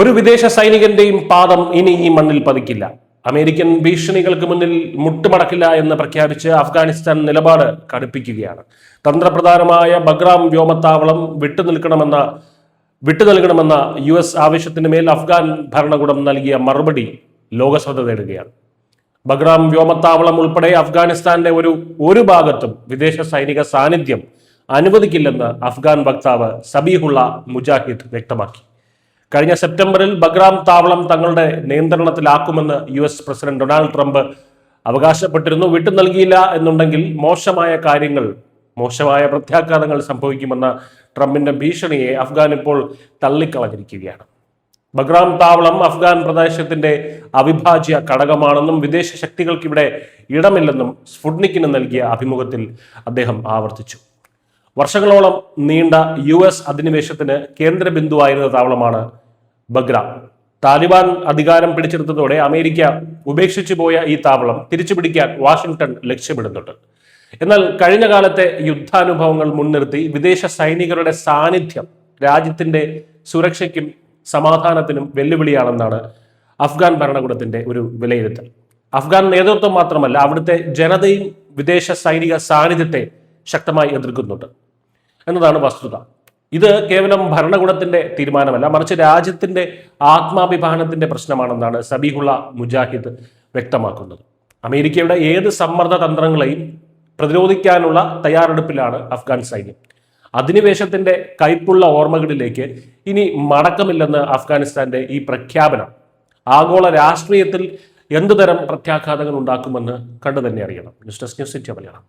ഒരു വിദേശ സൈനികന്റെയും പാദം ഇനി ഈ മണ്ണിൽ പതിക്കില്ല. അമേരിക്കൻ ഭീഷണികൾക്ക് മുന്നിൽ മുട്ടുമടക്കില്ല എന്ന് പ്രഖ്യാപിച്ച് അഫ്ഗാനിസ്ഥാൻ നിലപാട് കടുപ്പിക്കുകയാണ്. തന്ത്രപ്രധാനമായ ബഗ്രാം വ്യോമത്താവളം വിട്ടു നൽകണമെന്ന US ആവശ്യത്തിന് മേൽ അഫ്ഗാൻ ഭരണകൂടം നൽകിയ മറുപടി ലോകശ്രദ്ധ നേടുകയാണ്. ബഗ്രാം വ്യോമത്താവളം ഉൾപ്പെടെ അഫ്ഗാനിസ്ഥാന്റെ ഒരു ഭാഗത്തും വിദേശ സൈനിക സാന്നിധ്യം അനുവദിക്കില്ലെന്ന് അഫ്ഗാൻ വക്താവ് സബീഹുള്ള മുജാഹിദ് വ്യക്തമാക്കി. കഴിഞ്ഞ സെപ്റ്റംബറിൽ ബഗ്രാം താവളം തങ്ങളുടെ നിയന്ത്രണത്തിലാക്കുമെന്ന് US പ്രസിഡന്റ് ഡൊണാൾഡ് ട്രംപ് അവകാശപ്പെട്ടിരുന്നു. വിട്ടു നൽകിയില്ല എന്നുണ്ടെങ്കിൽ മോശമായ പ്രത്യാഘാതങ്ങൾ സംഭവിക്കുമെന്ന ട്രംപിന്റെ ഭീഷണിയെ അഫ്ഗാൻ ഇപ്പോൾ തള്ളിക്കളഞ്ഞിരിക്കുകയാണ്. ബഗ്രാം താവളം അഫ്ഗാൻ പ്രദേശത്തിന്റെ അവിഭാജ്യ ഘടകമാണെന്നും വിദേശ ശക്തികൾക്ക് ഇവിടെ ഇടമില്ലെന്നും സ്പുട്നിക്കിന് നൽകിയ അഭിമുഖത്തിൽ അദ്ദേഹം ആവർത്തിച്ചു. വർഷങ്ങളോളം നീണ്ട US അധിനിവേശത്തിന് കേന്ദ്ര ബിന്ദുവായിരുന്ന താവളമാണ് ബഗ്രാം. താലിബാൻ അധികാരം പിടിച്ചെടുത്തതോടെ അമേരിക്ക ഉപേക്ഷിച്ചു പോയ ഈ താവളം തിരിച്ചുപിടിക്കാൻ വാഷിംഗ്ടൺ ലക്ഷ്യമിടുന്നുണ്ട്. എന്നാൽ കഴിഞ്ഞ കാലത്തെ യുദ്ധാനുഭവങ്ങൾ മുൻനിർത്തി വിദേശ സൈനികരുടെ സാന്നിധ്യം രാജ്യത്തിന്റെ സുരക്ഷയ്ക്കും സമാധാനത്തിനും വെല്ലുവിളിയാണെന്നാണ് അഫ്ഗാൻ ഭരണകൂടത്തിന്റെ ഒരു വിലയിരുത്തൽ. അഫ്ഗാൻ നേതൃത്വം മാത്രമല്ല, അവിടുത്തെ ജനതയും വിദേശ സൈനിക സാന്നിധ്യത്തെ ശക്തമായി എതിർക്കുന്നുണ്ട് എന്നതാണ് വസ്തുത. ഇത് കേവലം ഭരണകൂടത്തിന്റെ തീരുമാനമല്ല, മറിച്ച് രാജ്യത്തിന്റെ ആത്മാഭിമാനത്തിന്റെ പ്രശ്നമാണെന്നാണ് സബീഹുള്ള മുജാഹിദ് വ്യക്തമാക്കുന്നത്. അമേരിക്കയുടെ ഏത് സമ്മർദ്ദ തന്ത്രങ്ങളെയും പ്രതിരോധിക്കാനുള്ള തയ്യാറെടുപ്പിലാണ് അഫ്ഗാൻ സൈന്യം. അധിനിവേശത്തിന്റെ കൈപ്പുള്ള ഓർമ്മകളിലേക്ക് ഇനി മടക്കമില്ലെന്ന് അഫ്ഗാനിസ്ഥാന്റെ ഈ പ്രഖ്യാപനം ആഗോള രാഷ്ട്രീയത്തിൽ എന്തുതരം പ്രത്യാഘാതങ്ങൾ ഉണ്ടാക്കുമെന്ന് കണ്ടു തന്നെ അറിയണം. News desk news India Malayalam.